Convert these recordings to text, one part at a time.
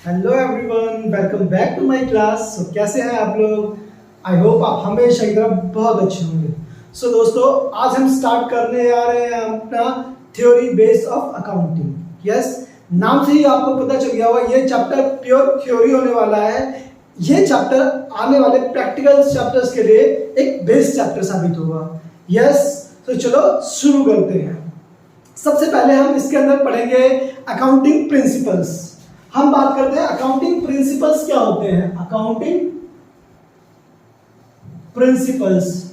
Hello everyone, welcome back to my class. कैसे हैं आप लोग? आई होप आप हमेशा की तरह बहुत अच्छे होंगे। दोस्तों, आज हम स्टार्ट करने जा रहे हैं अपना theory base of accounting. Yes, नाम से ही आपको पता चल गया होगा, ये चैप्टर प्योर थ्योरी होने वाला है। ये चैप्टर आने वाले प्रैक्टिकल चैप्टर्स के लिए एक बेस चैप्टर साबित होगा। यस, तो चलो शुरू करते हैं। सबसे पहले हम इसके अंदर पढ़ेंगे अकाउंटिंग प्रिंसिपल्स। हम बात करते हैं अकाउंटिंग प्रिंसिपल्स क्या होते हैं। अकाउंटिंग प्रिंसिपल्स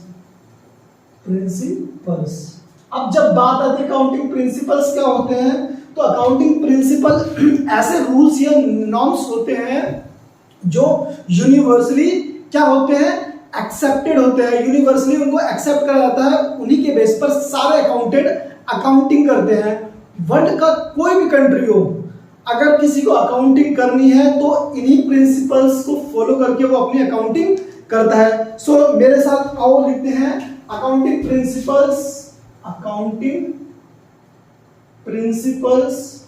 अब जब बात आती है अकाउंटिंग प्रिंसिपल्स क्या होते हैं, तो अकाउंटिंग प्रिंसिपल ऐसे रूल्स या नॉर्म्स होते हैं जो यूनिवर्सली क्या होते हैं, एक्सेप्टेड होते हैं। यूनिवर्सली उनको एक्सेप्ट करा जाता है, उन्हीं के बेस पर सारे अकाउंटेंट अकाउंटिंग करते हैं। वर्ल्ड का कोई भी कंट्री हो, अगर किसी को अकाउंटिंग करनी है तो इन्हीं प्रिंसिपल्स को फॉलो करके वो अपनी अकाउंटिंग करता है। मेरे साथ आओ लिखते हैं accounting principles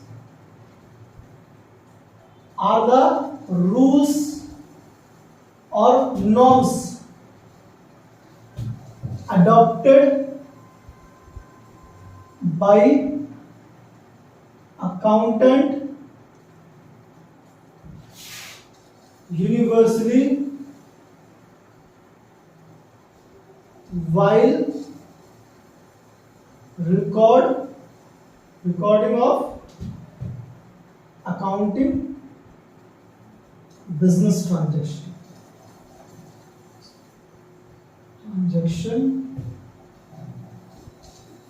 are the rules और norms adopted by accountant universally while recording of accounting business transaction.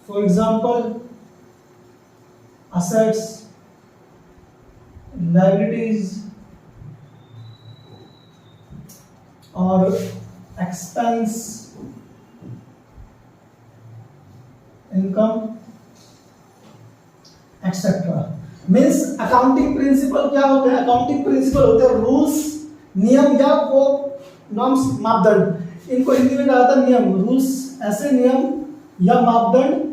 For example, assets, liabilities or expense, income, etc. Means accounting principle क्या होते हैं? अकाउंटिंग प्रिंसिपल होते हैं रूल्स, नियम या वो नॉर्म्स, मापदंड। इनको हिंदी में कहा जाता है नियम। रूल्स ऐसे नियम या मापदंड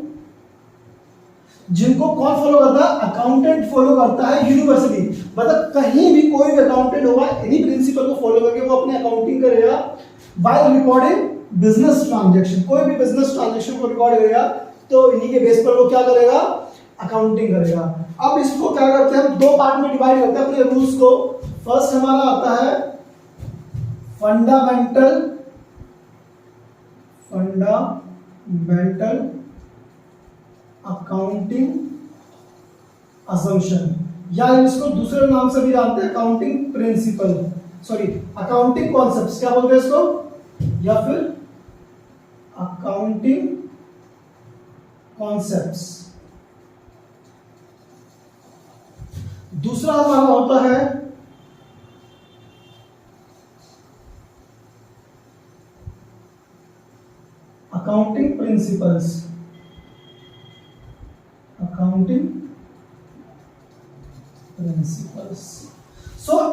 जिनको कौन फॉलो करता है? अकाउंटेंट फॉलो करता है यूनिवर्सली। मतलब कहीं भी कोई भी अकाउंटेंट होगा, इन्हीं प्रिंसिपल को फॉलो करके वो अपने अकाउंटिंग करेगा। व्हाइल रिकॉर्डिंग बिजनेस ट्रांजैक्शन, कोई भी बिजनेस ट्रांजैक्शन को रिकॉर्ड करेगा तो इन्हीं के बेस पर वो क्या करेगा? अकाउंटिंग करेगा। अब इसको क्या करते हैं, हम दो पार्ट में डिवाइड करते हैं अपने रूल्स को। फर्स्ट हमारा आता है फंडामेंटल अकाउंटिंग असम्पशन, या इसको दूसरे नाम से भी जानते हैं अकाउंटिंग प्रिंसिपल, अकाउंटिंग कॉन्सेप्ट्स, क्या बोलते हैं इसको, या फिर अकाउंटिंग कॉन्सेप्ट्स। दूसरा हमारा होता है अकाउंटिंग प्रिंसिपल्स।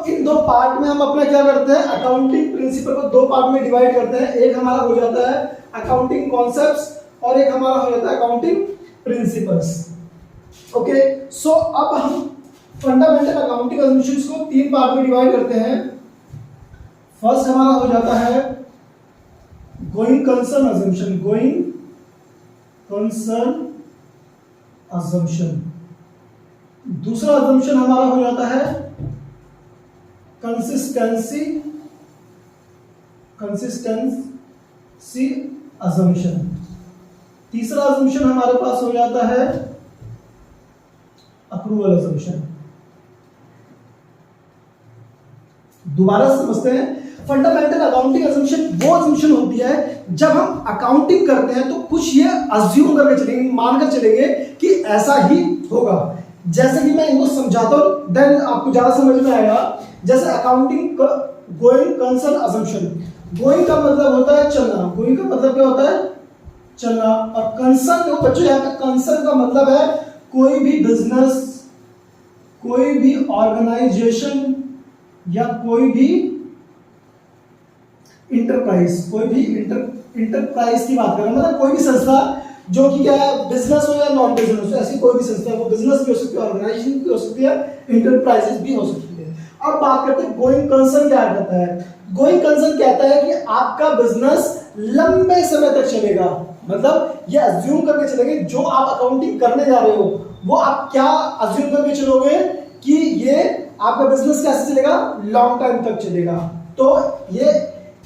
इन दो पार्ट में हम अपना क्या करते हैं, अकाउंटिंग प्रिंसिपल को दो पार्ट में डिवाइड करते हैं। एक हमारा हो जाता है अकाउंटिंग कॉन्सेप्ट्स और एक हमारा हो जाता है अकाउंटिंग प्रिंसिपल्स। ओके, अब हम फंडामेंटल अकाउंटिंग असम्पशंस को तीन पार्ट में डिवाइड करते हैं। फर्स्ट हमारा हो जाता है गोइंग कंसर्न असम्पशन। दूसरा असम्पशन हमारा हो जाता है कंसिस्टेंसी असम्पशन। तीसरा असम्पशन हमारे पास हो जाता है अप्रूवल असम्पशन। दोबारा समझते हैं, फंडामेंटल अकाउंटिंग असम्पशन वो असम्पशन होती है जब हम अकाउंटिंग करते हैं तो कुछ ये अज्यूम करके चलेंगे, मानकर चलेंगे कि ऐसा ही होगा। जैसे कि मैं इनको समझाता हूं, देन आपको ज्यादा समझ में आएगा। जैसे accounting going concern assumption, going का मतलब होता है चलना। गोइंग का मतलब क्या होता है? चलना। और कंसर्न, देखो बच्चों यहाँ पे कंसर्न का मतलब है कोई भी बिजनेस, कोई भी ऑर्गेनाइजेशन या कोई भी इंटरप्राइज, इंटरप्राइज की बात कर रहे हैं, मतलब कोई भी संस्था जो कि क्या है, बिजनेस हो या नॉन बिजनेस हो, ऐसी कोई भी संस्था, वो बिजनेस भी हो सकती है, ऑर्गेनाइजेशन भी हो सकती है, इंटरप्राइजेस भी हो सकती है। अब बात करते हैं गोइंग कंसर्न क्या कहता है। गोइंग कंसर्न कहता है कि आपका बिजनेस लंबे समय तक चलेगा, मतलब ये अज्यूम करके चलेंगे जो आप अकाउंटिंग करने जा रहे हो वो आप क्या अज्यूम करके चलोगे कि ये आपका बिजनेस कैसे चलेगा, लॉन्ग टाइम तक चलेगा। तो ये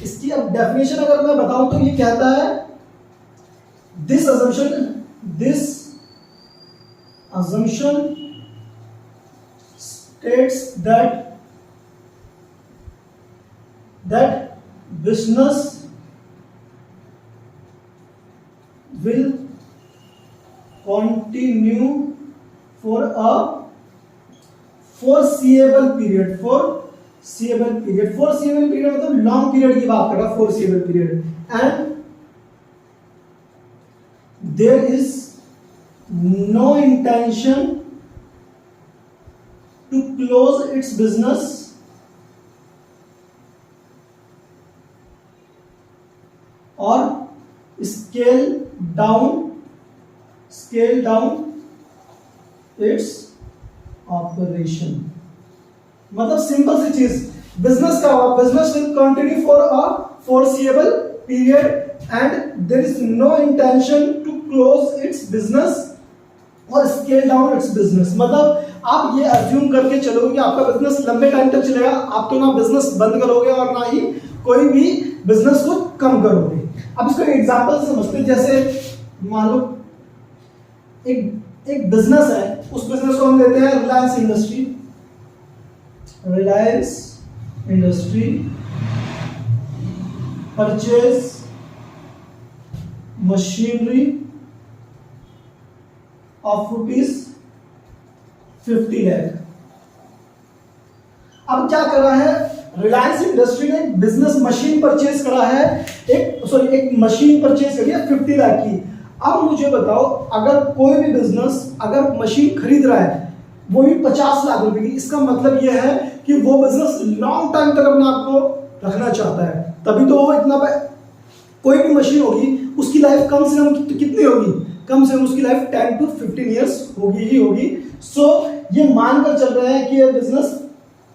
इसकी अब डेफिनेशन अगर मैं बताऊं तो ये कहता है this assumption states that business will continue for a foreseeable period मतलब लॉन्ग पीरियड की बात कर रहा है, foreseeable period, and there is no intention to close its business or scale down its operation। मतलब सिंपल सी चीज, बिजनेस का business will continue for a foreseeable period and there is no intention to close its business or scale down its business। मतलब आप ये assume करके चलोगे कि आपका बिजनेस लंबे टाइम तक चलेगा, आप तो ना बिजनेस बंद करोगे और ना ही कोई भी बिजनेस को कम करोगे। अब इसको एग्जांपल से समझते हैं, जैसे मान लो एक बिजनेस है, उस बिजनेस को हम लेते हैं Reliance industry purchase machinery of ₹50 lakh. अब क्या कर रहा है, रिलायंस इंडस्ट्री ने बिजनेस मशीन परचेज करा है, एक मशीन परचेज करी है 50 लाख की। अब मुझे बताओ, अगर कोई भी बिजनेस अगर मशीन खरीद रहा है वो भी 50 लाख रुपए की, इसका मतलब यह है कि वो बिजनेस लॉन्ग टाइम तक अपने आप को रखना चाहता है, तभी तो वो इतना कोई भी मशीन होगी उसकी लाइफ कम से कम कितनी होगी, कम से कम उसकी लाइफ 10 to 15 ईयर्स होगी ही होगी। सो ये मानकर चल रहे हैं कि ये बिजनेस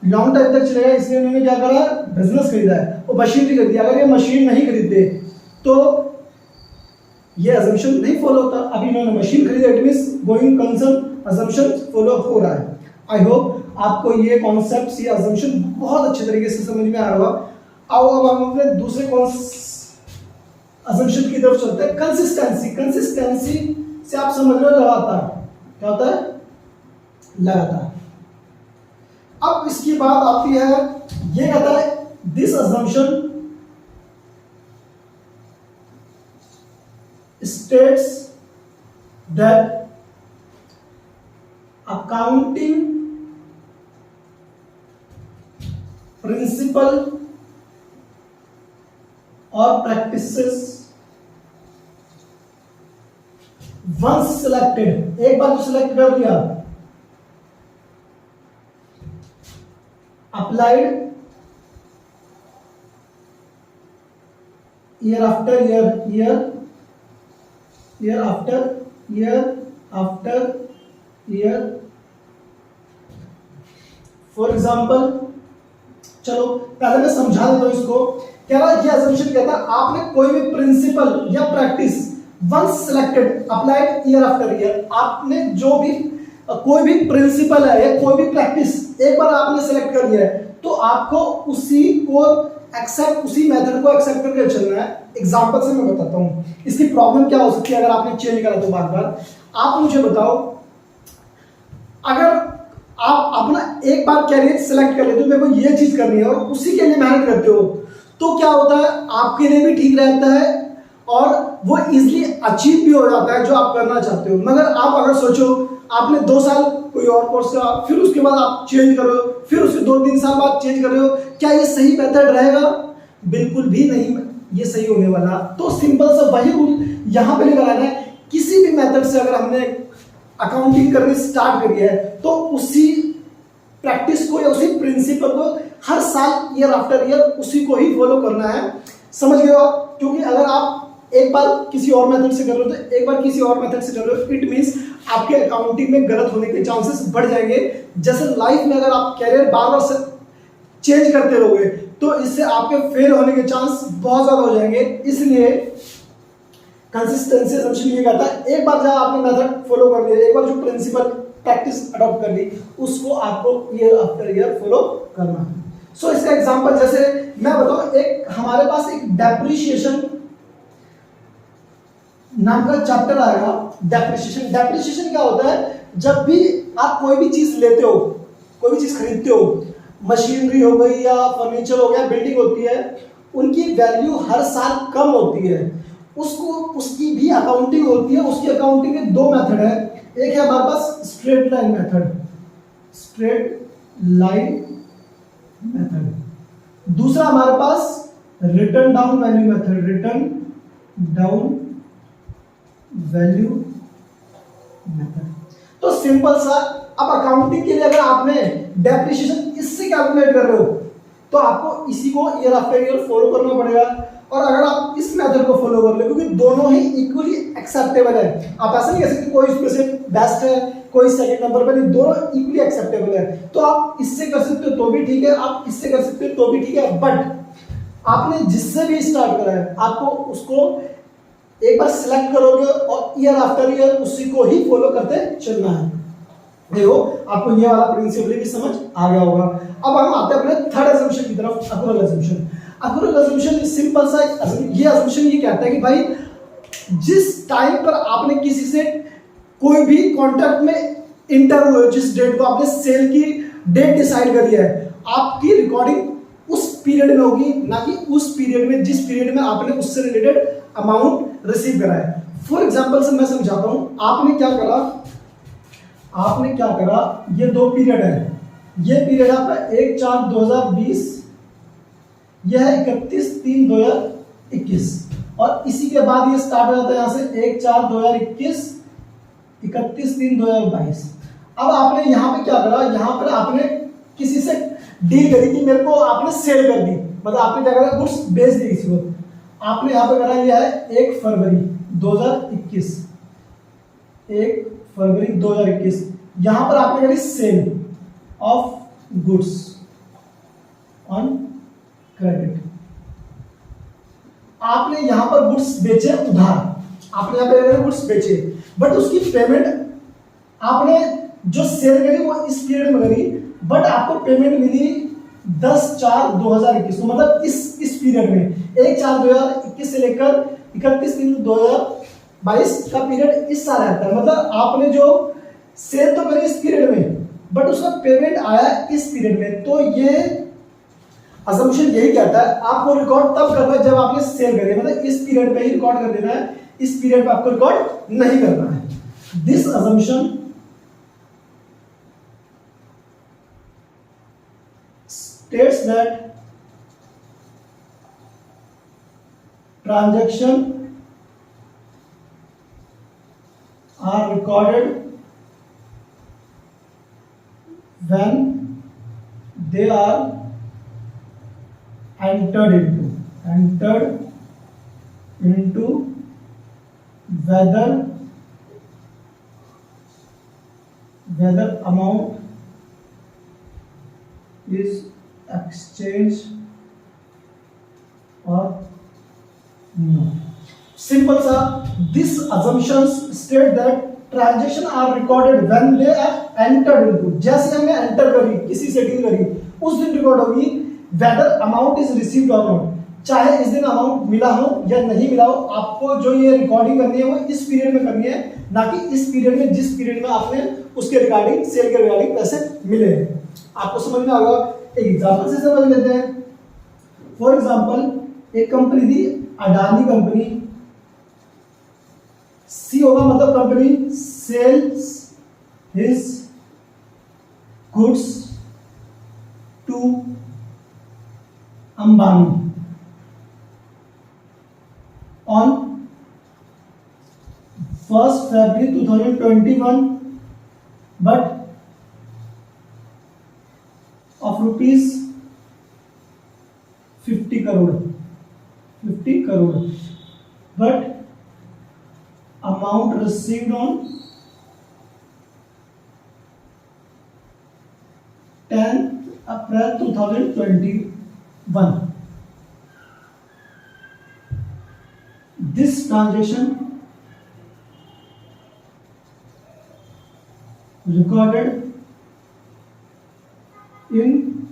लॉन्ग टाइम तक चलेगा, इसलिए उन्होंने क्या करा, बिजनेस खरीदा है और मशीनरी खरीदी। अगर ये मशीन नहीं खरीदते तो ये अजम्पशन नहीं फॉलो होता। अभी इन्होंने मशीन खरीदा, it means going concern assumption follow हो रहा है। आई होप आपको ये कॉन्सेप्ट, ये अजम्पशन बहुत अच्छे तरीके से समझ में आ रहा होगा। आओ अब हम अपने दूसरे अजम्पशन की तरफ चलते हैं। कंसिस्टेंसी से आप समझ रहे हो लगातार, क्या होता है, लगातार। अब इसकी बात आती है, ये कहता है this assumption states that accounting principle or practices once selected, एक बार जो सिलेक्ट कर लिया, applied year after year। For example, चलो पहले मैं समझा देता हूं इसको। क्या रहा, ये अजम्पशन कहता है आपने कोई भी प्रिंसिपल या practice once selected applied year after year, आपने जो भी कोई भी प्रिंसिपल है या कोई भी प्रैक्टिस एक बार आपने सेलेक्ट कर लिया है तो आपको उसी मेथड को एक्सेप्ट करके चलना है। एग्जांपल से मैं बताता हूं इसकी प्रॉब्लम क्या हो सकती है अगर आपने चेंज करा तो बार बार। आप मुझे बताओ, अगर आप अपना एक बार कैरियर सेलेक्ट कर लेते हो, मेरे को ये चीज करनी है और उसी के लिए मेहनत करते हो, तो क्या होता है, आपके लिए भी ठीक रहता है और वो इजीली अचीव भी हो जाता है जो आप करना चाहते हो। मगर आप अगर सोचो आपने 2 साल कोई और कोर्स करा, फिर उसके बाद आप चेंज करो, फिर उसके 2-3 साल बाद चेंज कर रहे हो, क्या ये सही मेथड रहेगा? बिल्कुल भी नहीं ये सही होने वाला। तो सिंपल सा वही रूल यहाँ पे लगाना है, किसी भी मेथड से अगर हमने अकाउंटिंग करनी स्टार्ट करी है तो उसी प्रैक्टिस को या उसी प्रिंसिपल को हर साल ईयर आफ्टर ईयर उसी को ही फॉलो करना है। समझ गए आप? क्योंकि अगर आप एक बार किसी और मेथड से कर रहे हो तो एक बार किसी और मेथड से कर रहे हो, इट मींस आपके अकाउंटिंग में गलत होने के चांसेस बढ़ जाएंगे। जैसे लाइफ में अगर आप कैरियर बार बार से चेंज करते रहोगे तो इससे आपके फेल होने के चांस बहुत ज्यादा हो जाएंगे। इसलिए कंसिस्टेंसी असम्पशन ये कहता है एक बार जब आपने मेथड फॉलो कर लिया, एक बार जो प्रिंसिपल प्रैक्टिस अडॉप्ट कर ली, उसको आपको ईयर आफ्टर ईयर फॉलो करना है। सो इसका एग्जांपल जैसे मैं बताऊं, एक हमारे पास एक डेप्रिसिएशन नाम का चैप्टर आएगा। डेप्रिसिएशन क्या होता है? जब भी आप कोई भी चीज लेते हो, कोई भी चीज खरीदते हो, मशीनरी हो गई या फर्नीचर हो गया, बिल्डिंग होती है, उनकी वैल्यू हर साल कम होती है, उसको उसकी भी अकाउंटिंग होती है। उसकी अकाउंटिंग के दो मेथड है। एक है हमारे पास straight line method, straight line method. दूसरा हमारे पास written down value method, written down value method. तो सिंपल सा, अब अकाउंटिंग के लिए अगर आपने डेप्रिसिएशन इससे कैलकुलेट कर रहे हो तो आपको इसी को ईयर आफ्टर ईयर फॉलो करना पड़ेगा। और अगर आप इस मेथड को फॉलो कर ले, क्योंकि दोनों ही इक्वली एक्सेप्टेबल है, आप ऐसा नहीं कह सकते कोई इसमें से बेस्ट है कोई सेकंड नंबर पर, नहीं, दोनों इक्वली एक्सेप्टेबल है। तो आप इससे कर सकते हो तो भी ठीक है, आप इससे कर सकते हो तो भी ठीक है, बट आपने जिससे भी स्टार्ट करा है आपको उसको एक बार सिलेक्ट करोगे और ईयर आफ्टर ईयर उसी को ही फॉलो करते चलना है। देखो आपको ये वाला प्रिंसिपल भी समझ आ गया होगा। अब हम आते हैं अपने थर्ड असम्पशन की तरफ, अक्रूरल असम्पशन। अक्रूरल असम्पशन सिंपल सा ये असम्पशन ये कहता है कि भाई जिस टाइम पर आपने किसी से कोई भी कॉन्ट्रैक्ट में इंटर हुए, जिस डेट को आपने सेल की डेट डिसाइड करी है, आपकी रिकॉर्डिंग उस पीरियड में होगी, ना कि उस पीरियड में जिस पीरियड में आपने उससे रिलेटेड अमाउंट रिसीव करा है। फॉर एग्जांपल से मैं समझाता हूं। आपने क्या करा, ये दो पीरियड है। ये पीरियड आपका 1/4/2020, यह है 31/3/2021, और इसी के बाद ये स्टार्ट हो जाता है यहां से 1/4/2021, 31/3/2022। अब आपने यहां पे क्या करा, यहां पर आपने किसी से डील करी कि मेरे को आपने सेल कर दी, मतलब आपने क्या करा, गुड्स बेच दी किसी को। आपने यहां पे करा, यह है 1 फरवरी 2021, 1 फरवरी 2021, यहां पर आपने करी sale of goods on credit. आपने यहां पर गुड्स बेचे उधार, आपने यहां पे गुड्स बेचे, बट उसकी पेमेंट आपने जो सेल करी वो इस पीरियड में करी, बट आपको पेमेंट मिली 10/4/2021, मतलब इस पीरियड में 1/4/2021 से लेकर 31/3/2022 का पीरियड इस साल आता है। मतलब आपने जो सेल तो करी इस पीरियड में, बट उसका पेमेंट आया इस पीरियड में। तो ये असम्पशन यही कहता है आपको रिकॉर्ड तब करना है जब आपने सेल करी, मतलब इस पीरियड पे ही रिकॉर्ड कर देना है, इस पीरियड पे आपको रिकॉर्ड नहीं करना है। This assumption states that transaction are recorded when they are entered into whether amount is exchange or no. Simple सा, this assumptions state that transaction are recorded when they are entered into, जैसे हमने enter करी, किसी से deal करी, उस दिन record होगी whether amount is received or not, चाहे इस दिन अमाउंट मिला हो या नहीं मिला हो। आपको जो ये रिकॉर्डिंग करनी है वो इस पीरियड में करनी है, ना कि इस पीरियड में जिस पीरियड में आपने उसके रिगार्डिंग सेल के रिगार्डिंग पैसे मिले। आपको समझ में आ गया। एक एग्जांपल से समझ लेते हैं। फॉर एग्जांपल एक कंपनी थी, अडानी कंपनी, सी होगा मतलब company sells his goods to Ambani on 1st February 2021, but of rupees 50 crore, but amount received on 10th April 2021. This transaction recorded in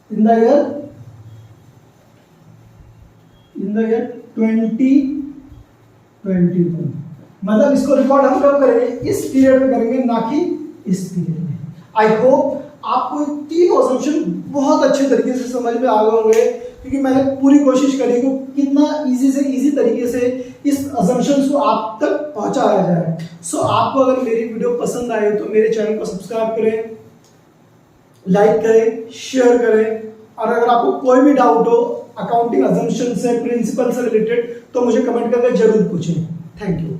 the year 2021. मतलब इसको रिकॉर्ड हम कब करेंगे, इस पीरियड में करेंगे, ना कि इस पीरियड में. आई होप आपको तीनों असम्पशन बहुत अच्छे तरीके से समझ में आ गए होंगे, क्योंकि मैंने पूरी कोशिश करी कि कितना इजी से इजी तरीके से इस असम्पशंस को आप तक पहुंचाया जाए. सो आपको अगर मेरी वीडियो पसंद आए तो मेरे चैनल को सब्सक्राइब करें, लाइक करें, शेयर करें, और अगर आपको कोई भी डाउट हो अकाउंटिंग असम्पशन से, प्रिंसिपल से रिलेटेड, तो मुझे कमेंट करके जरूर पूछें. Thank you.